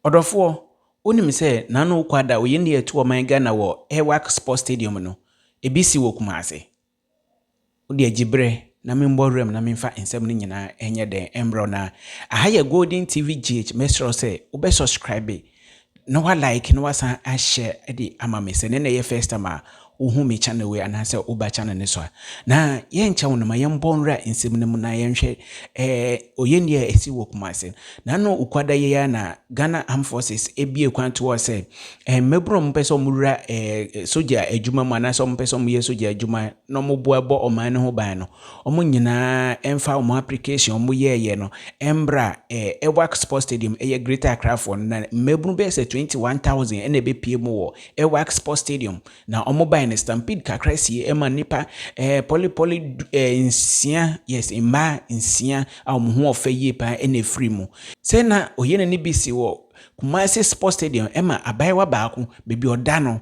Odofo onim se na no kwada oyende etu o man Ghana wo Ewak Sports Stadium no ebisi wo Kumase. Odi agibre na memborem na memfa ensem no nyina enye den embro na ahaye Golden TV GH mesro se obe subscribe no wa like no wa san a share edi ama me se ne na ye first time uhu me channel we anase uba channel ne so na ye ncha wo no ma yembonra ensem no mu na ye nhwe oyende esi wo Kumase na no ukwada ye ya na Ghana Armed Forces ebie kwanto wo se mebro mpeso mura soja adwuma mu anase mpeso mu ye soja adwuma no mo boabo oman ne ho ban no omo nyina emfa omo application omo ye no embra Ewak Sports Stadium eye Greater Accra for na mebru be se 21,000 ene be pie mu wo Ewak Sports Stadium na omo ban ne Stampede kakrasi ema nipa poli nsia yes imba nsia a omo ho ofa yie pa ene free mu se na oyene ni bisi wo Kumase Sports Stadium ema abaiwa baako bebi oda no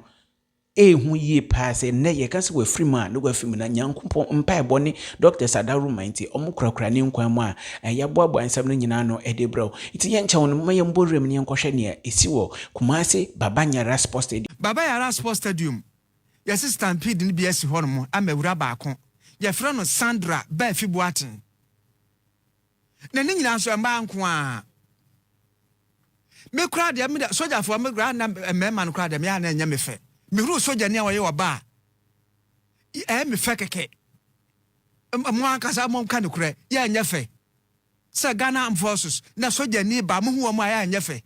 ehu yie pa se ne ye kan se we free man no go free na nyankopon mpa eboni Dr. Sadaru Mainti omukrakra ne nkwan mu a yabo ansam no nyina no edebro iti ye ncha won maye mborem ne nkohwe ne esi wo Kumase Babanyara Sports Stadium. Babanyara Sports Stadium yes Stampede ni biasi ho no amawura baako ye frɛ no Sandra ba Fibuaten na ne nyina so mba nko a me kra de me soja fo me gra na mema no kra de me ya na nya me fe me huru soja ne awoye oba me fe keke mo ankasa mo ka ne kra ya nya fe sa Ghana Armed Forces na soja ni ba mo hu mo ya nya fe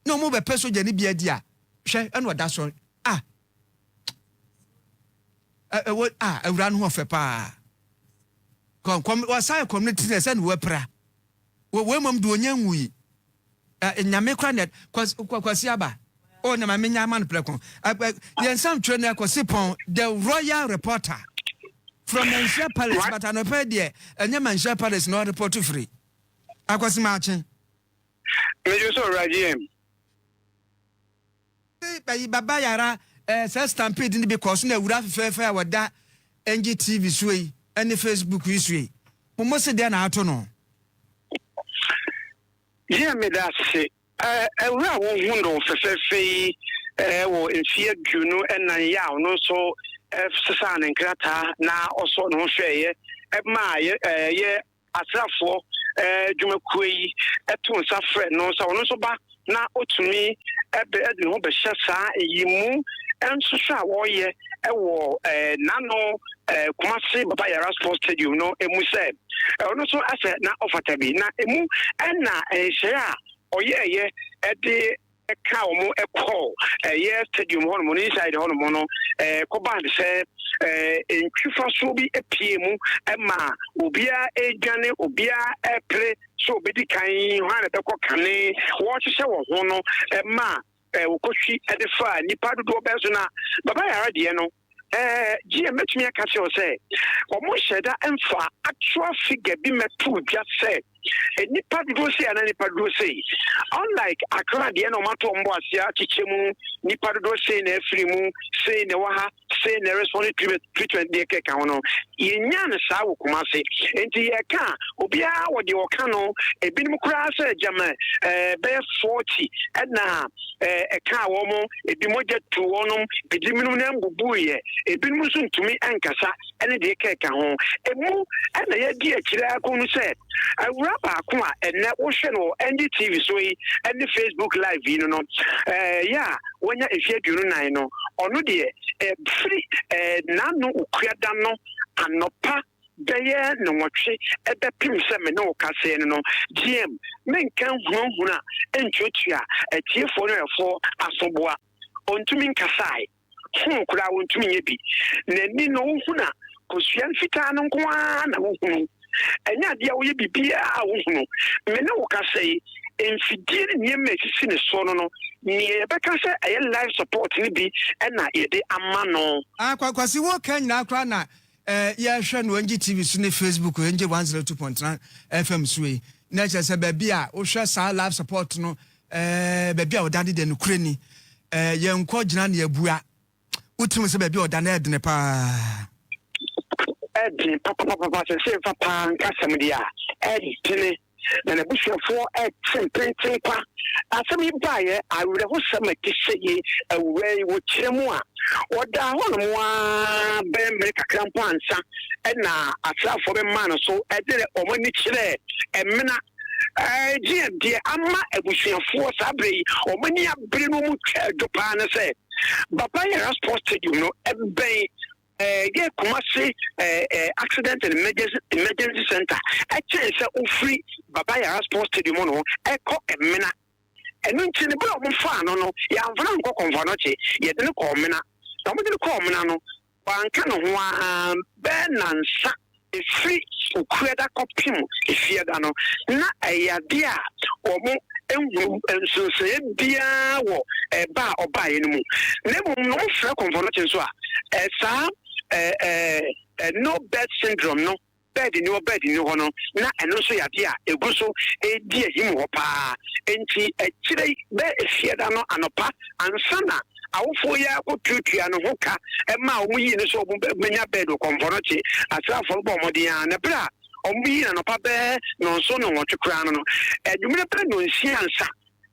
no mo be pe soja ni bia di a hwe eno da so awura no ho fe pa kom wasai community ne se ne wapra we mom do onya nwui nyame kra net kwasi aba o na ma nya man plekon yen sam twe na kwasi pon the royal reporter from Manchester Palace but anope de enya Manchester Palace no report free akwasi ma achen mejo so rajiem Babanyara say Stampede ni because na wura fefe a wada NGTV suyi any Facebook suyi mo se de na ato no yeah me that say ewura wo hu no fefe wo enfie dwunu na ya no so sesa ne nkrata na oso no hweye ma ye asrafo dwumakuo yi eto nsa frɛ no so no so ba na otumi ebe de no be hyesa eyimu enso so a wo ye ewo nano Kumase Babanyara Sports Stadium no emu se ono so ase na ofatabi na emu na hye a oyeye de ka omo ekọ ye stadium hono mo inside hono mo no ko band se entwifa so bi epie mu ma obia edwane obia epre so obedi kan hwan be ko kane wo hyehyɛ wo ho no ma wokɔhwi de fa nipa dodo be so na Babanyara de no metumi aka sɛ o sɛ omo hyɛda emfa actual figure bi meto dwa sɛ nipa dodo sɛ ana nipa dodo sɛ unlike Accra de no mato mbo asia chichemu nipa dodo sɛ na afiri mu sɛ na wa ha sɛ na respond treatment de keka ho no yenya na saa wo Kumase enti ye ka obia wo de wo ka no ebinim kura sɛ jama be 40 na ka wo mo ebi mogya tu wonom bidiminum na mbubu ye ebinim so ntumi ankasa ene de keka ho emu na ye di akira akonu sɛ awura baako a enne wo hwe no NDTV so yi ene Facebook live yi no ya wonya efie duru nan no ono de free nanu ukuada no anopa beye no wotwe ebe pim se me no kase no GM menkan hunhuna entwotua etiefo no efo asoboa ontumi nkasai kura ontumi nyebi nani no hunhuna kosuan fita no nkoa na hunhunu enya dia wo ye bibia hunhunu me no kase enfidie ne mesisi ne so no ni ebeka se aye live support ni bi na ye de ama no kwasi wo kan nyina akra na ya hwe no NGTV so ne Facebook NG 102.9 FM so yi na che se ba bia wo hwe sa live support no ba bia odade de no kurani ye nko gina na yabua utum se ba bia odane edene pa edene papa se papa nkasam dia edene na n'abusuafoɔ ɛtempenten kwa asɛm yi baeɛ awerɛhosɛm a ɛte sɛ yi awura yi wɔkyerɛ mu a wɔda hɔ nom a bɛyɛ mmere kakra mpo ansa ɛna asraafoɔ bɛmaa no so ɛde ɔmo ani kyerɛ ɛmena gye deɛ ama abusuafoɔ saa berɛ yi ɔmo ani abere no mu twa adwo paa no sɛ Baba Yara Sports Stadium no ɛbɛn yɛ Kumasi accident and emergency center ɛkyɛn sɛ ofiri Baba Yara Sports Stadium no ɛkɔ ɛmena ɛno nti ne bere ɔmo faa no no yɛamfana nkɔ kɔmfa no kye yɛde ne kɔ ɔmena na ɔmo de ne kɔ ɔmena no wanka ne ho a bɛɛ nansa efiri okuada kɔpem efiada no na ɛyade a ɔmo enwu nsonsoyɛ biara wɔ ɛba a ɔbaeɛ no mu na mmom no ɔmfrɛ kɔmfa no kye nso a saa no bed syndrome no bed ni hɔ no na ɛno nso yade a egu so edi ehim hɔ paa enti ɛkyerɛ bɛ efiada no anɔpa ansa na awofo ya kotutua no ho ka ɛma ɔmo yi no so ɔmo menya bed kɔmfa no kye asrafo bɔ ɔmo den a na bra ɔmo yi na nɔpa bɛ no nso no wɔtwe kra no adwumire pɛ no nsia nsa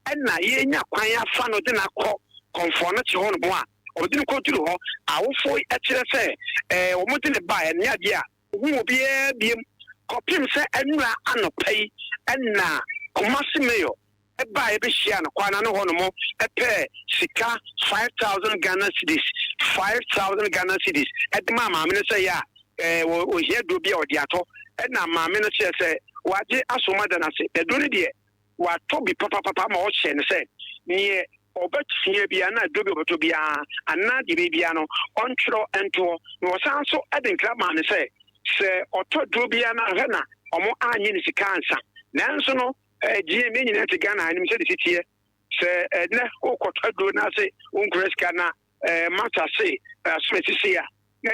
ɛna yɛnya kwan afa no de na kɔ kɔmfa no kye hɔ no bo a ɔde no kɔturu hɔ awofo ɛkyerɛ sɛ ɔmo de ne ba ɛne ade a hu obiara biem kɔpem sɛ ɛnura anɔpa yi ɛna Kumasi mayor ɛba ɛbɛhyia no kwana no hɔ no mo ɛpɛ sika 5,000 Ghana cedis 5,000 Ghana cedis ɛde ma maame no sɛ yɛ a ohia do bi a ɔde atɔ ɛna maame no kyerɛ sɛ wagye asoma da nase ɛdo no deɛ watɔ bi papapapa ma ɔhyɛ no sɛ neɛ ɔbɛtua bia na do bi ɔbɛtɔ biara anaa deɛ bɛbia no ɔntwerɛ ɛntoɔ na wɔsan so ɛde nkra maa no sɛ ɔtɔ do biara na ahwɛ na ɔmo anye ne sika ansa nanso no GM nyina te Ghana anim sɛ de sitiɛ sɛ ne kokɔtɔ do na se wonkura sika na mata se asomesisi a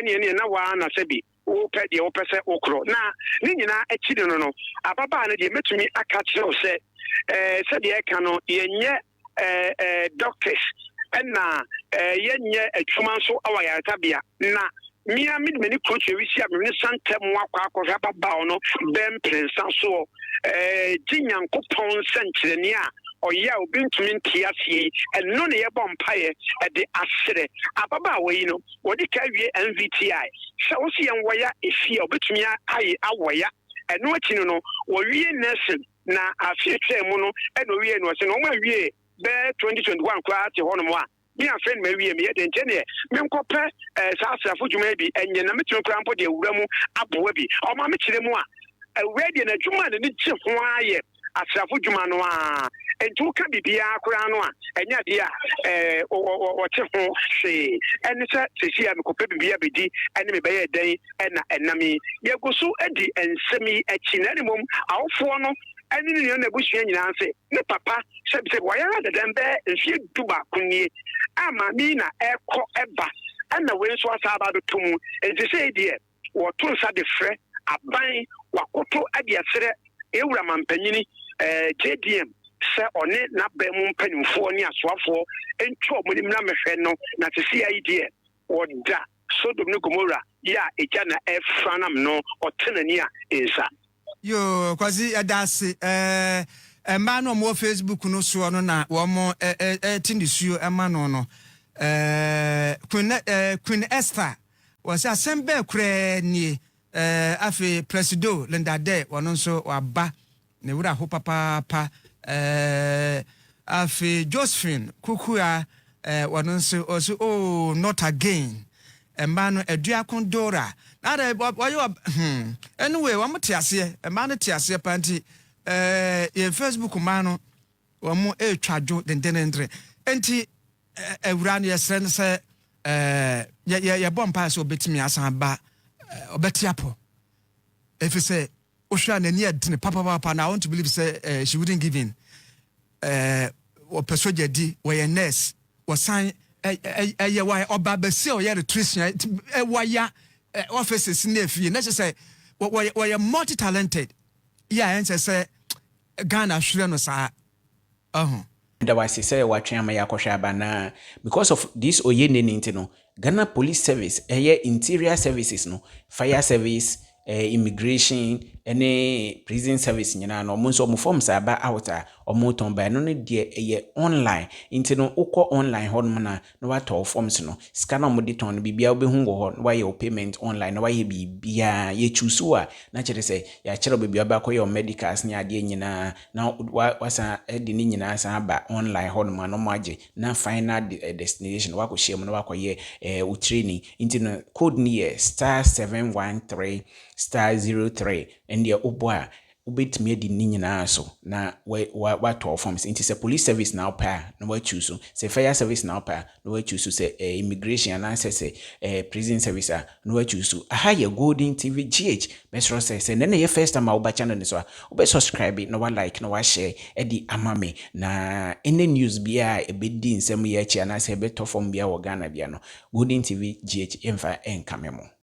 ne na wa na sɛ bi wopɛ deɛ wopɛ sɛ wokorɔ na ne nyinaa akyi no no ababaa no deɛ mɛtumi aka kyerɛw sɛ sɛdeɛ ɛka no yɛnyɛ doctors ɛna yɛnyɛ adwuma nso awɔ yaretabea na mia midmeni coach ewisi a me santem akɔ ababaa no bɛm prensa so jinyankopɔn sɛnkyerɛne a ɔyɛ a obi ntumi nte aseɛ ɛno ne yɛbɔ mpaeɛ ɛde aserɛ ababaawa yi no wɔde ka wie MVTI sɛ wo se yɛn wɔya efie a obetumi ayɛ awɔya ɛno akyi no wɔwie nursing na afie twɛ mu no ɛna owie no ɔse no ɔmo awie bɛ 2021 koraa te hɔ no mu a me a friend me wie me yɛ de nkyɛn me nkɔpɛ saa asrafo dwuma bi ɛnyɛ na metumi koraa mpo de awura mu aboa bi ɔma me kyerɛ mu a awura de na dwuma ne gye ho ayɛ asrafo dwuma no a enti woka bibia koraa no a ɛnyɛ de a wɔte ho hwee ɛne sɛ sɛsi a mekɔpɛ bibia bɛdi ɛne mebɛyɛ dɛn ɛna ɛnam yi yɛgo so adi nsɛm yi akyi na mmom awofoɔ no ɛne ne nua na abusua nyinaa sɛ ne papa sɛ wɔyɛ dadan bɛɛ mfie du baako nie ama mi na ɛkɔ ɛba ɛna wei nso asa aba bɛto mu enti sɛ deɛ wɔto nsa de frɛ aban wakoto ade aserɛ ewura mampanyini JDM sɛ ɔne n'abɛn mu mpanimfoɔ ne asoafoɔ ntwa ɔmo nim na mehwɛ no na sisi ayi deɛ wɔda Sodom ne Gomora yɛ a egya na ɛfra nam no ɔte n'ani a nsa yo kwazi adase mma no mo Facebook no so no na wo mo tindi suo ema no Queen Esther was assemble kra ni afi presido Linda De wono nso waba ne wura ho papa afi Josephine Kukua wono nso also oh not again mma no adua kondora na da boyo anyway wo mte ase mma no te ase panti ye Facebook ma no wo mo etwadwo dendenendre enti awura no yesre no se ye bompa se obetimi asan ba obetiapo if you say ohwa nani adine papa na I want to believe say she wouldn't give in o pesoja di we nurse wo san ye why oba besi o ye nutrition waya offices na fie na say we multi talented yeah answer say Ghana hwere no saa da wasi say watwe ama yakɔhwɛ aba na because of this oyene ninti no Ghana Police Service interior services no fire service immigration ne prison service nyinaa no ɔmo nso ɔmo forms aba out a ɔmo tɔn ba no ne deɛ ɛyɛ online nti no wokɔ online hɔ nom na watɔ forms no sika na ɔmo de tɔn no biribiara wobɛhu wɔ hɔ na wayɛ wo payment online na wayɛ biribiara yɛtwu so a na kyerɛ sɛ yɛakyerɛ baabi wabɛkɔyɛ wo medicals ne adeɛ nyinaa na wasan de ne nyinaa san aba online hɔ nom a na ɔmo agye na final destination wakɔhyia mu na wakɔyɛ wo training nti no code ni yɛ *713*03 ɛndeɛ wobɔ a wobɛtumi adi ne nyinaa so na watɔ forms nti sɛ police service na wopɛ a na watwu so sɛ fire service na wopɛ a na watwu so sɛ immigration anaasɛ sɛ prison service a na watwu so aha yɛ Golden TV GH bɛsrɛ sɛ nɛ na yɛ first time a woba channel ne so a wobɛsubscribe na walike na washare ɛde ama me na ɛnɛ news biara ɛbɛdi nsɛm yɛ akyi anaasɛ ɛbɛtɔ fam biara wɔ Ghana bia no Golden TV GH ɛmfa ɛnka me mo